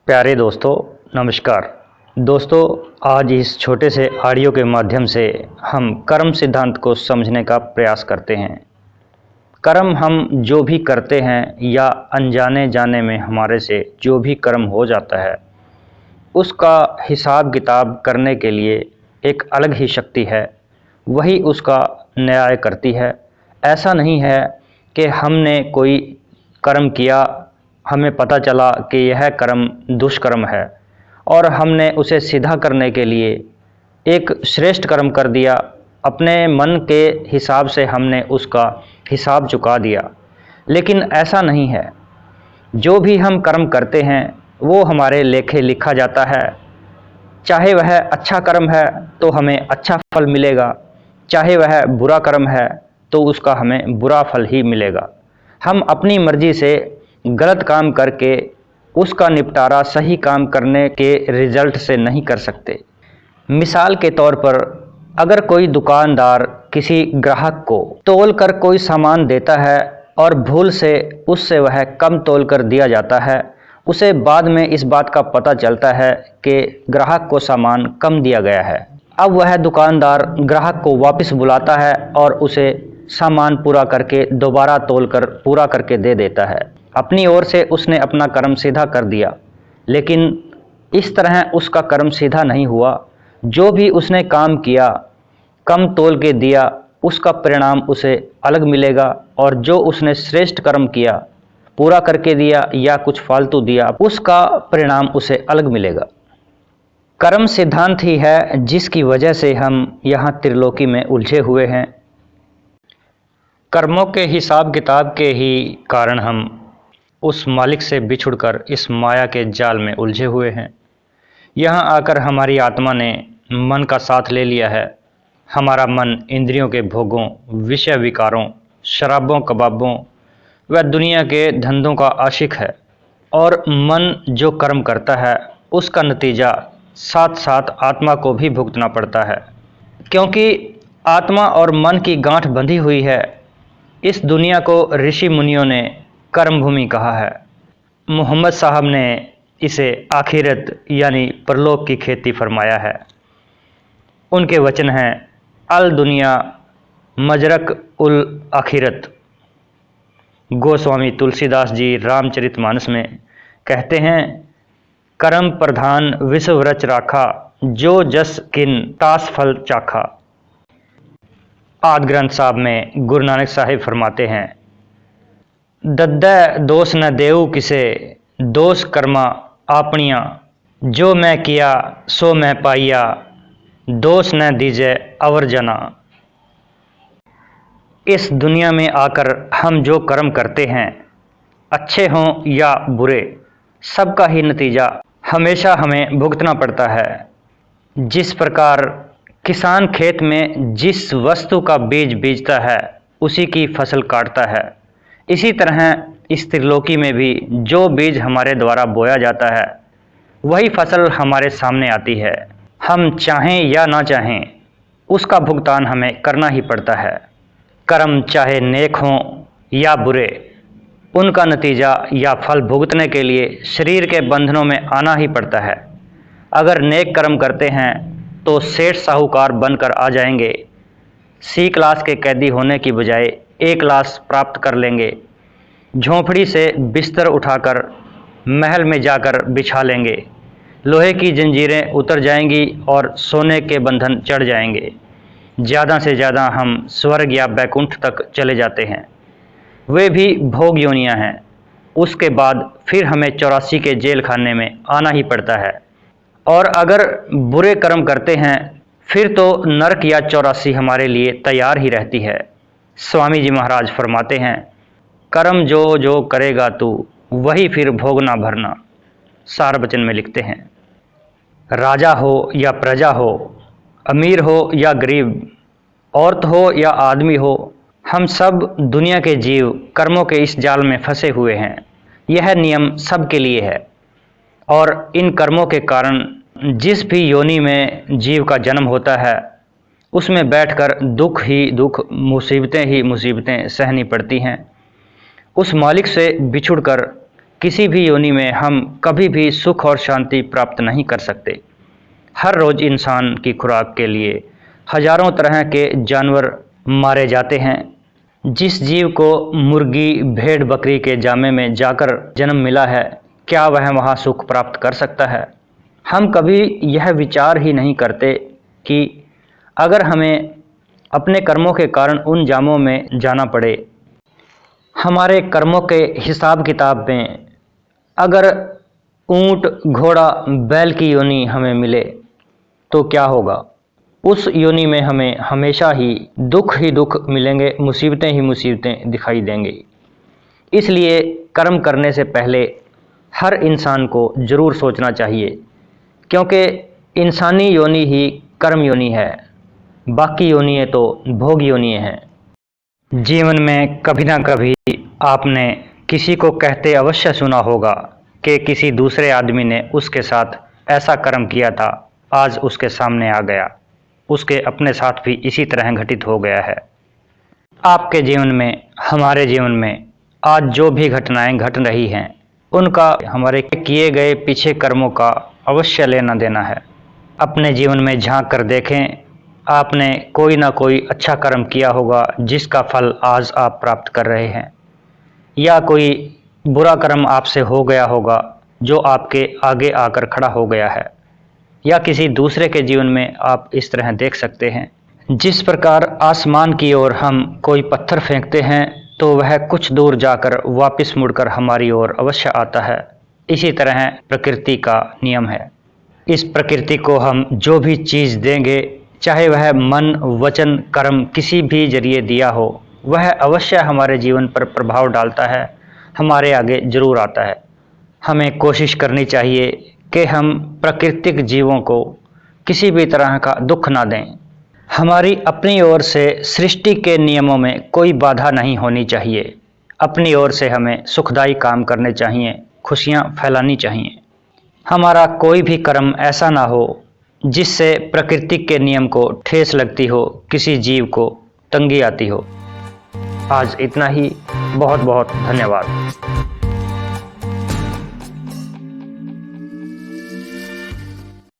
प्यारे दोस्तों, नमस्कार। दोस्तों, आज इस छोटे से ऑडियो के माध्यम से हम कर्म सिद्धांत को समझने का प्रयास करते हैं। कर्म हम जो भी करते हैं या अनजाने जाने में हमारे से जो भी कर्म हो जाता है, उसका हिसाब किताब करने के लिए एक अलग ही शक्ति है, वही उसका न्याय करती है। ऐसा नहीं है कि हमने कोई कर्म किया, हमें पता चला कि यह कर्म दुष्कर्म है और हमने उसे सीधा करने के लिए एक श्रेष्ठ कर्म कर दिया। अपने मन के हिसाब से हमने उसका हिसाब चुका दिया, लेकिन ऐसा नहीं है। जो भी हम कर्म करते हैं वो हमारे लेखे लिखा जाता है। चाहे वह अच्छा कर्म है तो हमें अच्छा फल मिलेगा, चाहे वह बुरा कर्म है तो उसका हमें बुरा फल ही मिलेगा। हम अपनी मर्जी से गलत काम करके उसका निपटारा सही काम करने के रिजल्ट से नहीं कर सकते। मिसाल के तौर पर, अगर कोई दुकानदार किसी ग्राहक को तोल कर कोई सामान देता है और भूल से उससे वह कम तोल कर दिया जाता है, उसे बाद में इस बात का पता चलता है कि ग्राहक को सामान कम दिया गया है। अब वह दुकानदार ग्राहक को वापस बुलाता है और उसे सामान पूरा करके दोबारा तोल कर पूरा करके दे देता है। अपनी ओर से उसने अपना कर्म सीधा कर दिया, लेकिन इस तरह उसका कर्म सीधा नहीं हुआ। जो भी उसने काम किया, कम तोल के दिया, उसका परिणाम उसे अलग मिलेगा, और जो उसने श्रेष्ठ कर्म किया, पूरा करके दिया या कुछ फालतू दिया, उसका परिणाम उसे अलग मिलेगा। कर्म सिद्धांत ही है जिसकी वजह से हम यहाँ त्रिलोकी में उलझे हुए हैं। कर्मों के हिसाब किताब के ही कारण हम उस मालिक से बिछुड़कर इस माया के जाल में उलझे हुए हैं। यहाँ आकर हमारी आत्मा ने मन का साथ ले लिया है। हमारा मन इंद्रियों के भोगों, विषय विकारों, शराबों, कबाबों व दुनिया के धंधों का आशिक है, और मन जो कर्म करता है उसका नतीजा साथ साथ आत्मा को भी भुगतना पड़ता है, क्योंकि आत्मा और मन की गांठ बंधी हुई है। इस दुनिया को ऋषि मुनियों ने कर्म भूमि कहा है। मोहम्मद साहब ने इसे आखिरत यानी परलोक की खेती फरमाया है। उनके वचन हैं, अल दुनिया मजरक उल आखिरत। गोस्वामी तुलसीदास जी रामचरितमानस में कहते हैं, कर्म प्रधान विश्व रच राखा, जो जस किन तास फल चाखा। आदि ग्रंथ साहब में गुरु नानक साहिब फरमाते हैं, दद्दै दोष न देऊ किसे, दोष कर्मा आपनिया, जो मैं किया सो मैं पाइया, दोष न दीजे अवर जना। इस दुनिया में आकर हम जो कर्म करते हैं, अच्छे हों या बुरे, सबका ही नतीजा हमेशा हमें भुगतना पड़ता है। जिस प्रकार किसान खेत में जिस वस्तु का बीज बीजता है उसी की फसल काटता है, इसी तरह इस त्रिलोकी में भी जो बीज हमारे द्वारा बोया जाता है वही फसल हमारे सामने आती है। हम चाहें या ना चाहें, उसका भुगतान हमें करना ही पड़ता है। कर्म चाहे नेक हों या बुरे, उनका नतीजा या फल भुगतने के लिए शरीर के बंधनों में आना ही पड़ता है। अगर नेक कर्म करते हैं तो सेठ साहूकार बनकर आ जाएंगे, सी क्लास के कैदी होने की बजाय ए क्लास प्राप्त कर लेंगे, झोंपड़ी से बिस्तर उठाकर महल में जाकर बिछा लेंगे, लोहे की जंजीरें उतर जाएंगी और सोने के बंधन चढ़ जाएंगे। ज़्यादा से ज़्यादा हम स्वर्ग या बैकुंठ तक चले जाते हैं, वे भी भोग योनियाँ हैं। उसके बाद फिर हमें 84 के जेल खाने में आना ही पड़ता है। और अगर बुरे कर्म करते हैं फिर तो नरक या 84 हमारे लिए तैयार ही रहती है। स्वामी जी महाराज फरमाते हैं, कर्म जो जो करेगा तू, वही फिर भोगना भरना। सार वचन में लिखते हैं, राजा हो या प्रजा हो, अमीर हो या गरीब, औरत हो या आदमी हो, हम सब दुनिया के जीव कर्मों के इस जाल में फंसे हुए हैं। यह नियम सबके लिए है, और इन कर्मों के कारण जिस भी योनि में जीव का जन्म होता है उसमें बैठकर दुख ही दुख, मुसीबतें ही मुसीबतें सहनी पड़ती हैं। उस मालिक से बिछुड़कर किसी भी योनि में हम कभी भी सुख और शांति प्राप्त नहीं कर सकते। हर रोज़ इंसान की खुराक के लिए हजारों तरह के जानवर मारे जाते हैं। जिस जीव को मुर्गी भेड़ बकरी के जामे में जाकर जन्म मिला है, क्या वह वहाँ सुख प्राप्त कर सकता है? हम कभी यह विचार ही नहीं करते कि अगर हमें अपने कर्मों के कारण उन जामों में जाना पड़े, हमारे कर्मों के हिसाब किताब में अगर ऊंट घोड़ा बैल की योनि हमें मिले तो क्या होगा? उस योनि में हमें हमेशा ही दुख मिलेंगे, मुसीबतें ही मुसीबतें दिखाई देंगी। इसलिए कर्म करने से पहले हर इंसान को ज़रूर सोचना चाहिए, क्योंकि इंसानी योनि ही कर्म योनि है, बाकी योनियाँ तो भोग योनियाँ हैं। जीवन में कभी ना कभी आपने किसी को कहते अवश्य सुना होगा कि किसी दूसरे आदमी ने उसके साथ ऐसा कर्म किया था, आज उसके सामने आ गया, उसके अपने साथ भी इसी तरह घटित हो गया है। आपके जीवन में, हमारे जीवन में आज जो भी घटनाएं घट रही हैं, उनका हमारे किए गए पीछे कर्मों का अवश्य लेना देना है। अपने जीवन में झांक कर देखें, आपने कोई ना कोई अच्छा कर्म किया होगा जिसका फल आज आप प्राप्त कर रहे हैं, या कोई बुरा कर्म आपसे हो गया होगा जो आपके आगे आकर खड़ा हो गया है, या किसी दूसरे के जीवन में आप इस तरह देख सकते हैं। जिस प्रकार आसमान की ओर हम कोई पत्थर फेंकते हैं तो वह कुछ दूर जाकर वापस मुड़कर हमारी ओर अवश्य आता है, इसी तरह प्रकृति का नियम है। इस प्रकृति को हम जो भी चीज़ देंगे, चाहे वह मन वचन कर्म किसी भी जरिए दिया हो, वह अवश्य हमारे जीवन पर प्रभाव डालता है, हमारे आगे जरूर आता है। हमें कोशिश करनी चाहिए कि हम प्राकृतिक जीवों को किसी भी तरह का दुख ना दें। हमारी अपनी ओर से सृष्टि के नियमों में कोई बाधा नहीं होनी चाहिए। अपनी ओर से हमें सुखदायी काम करने चाहिए, खुशियाँ फैलानी चाहिए। हमारा कोई भी कर्म ऐसा ना हो जिससे प्रकृति के नियम को ठेस लगती हो, किसी जीव को तंगी आती हो। आज इतना ही। बहुत बहुत धन्यवाद।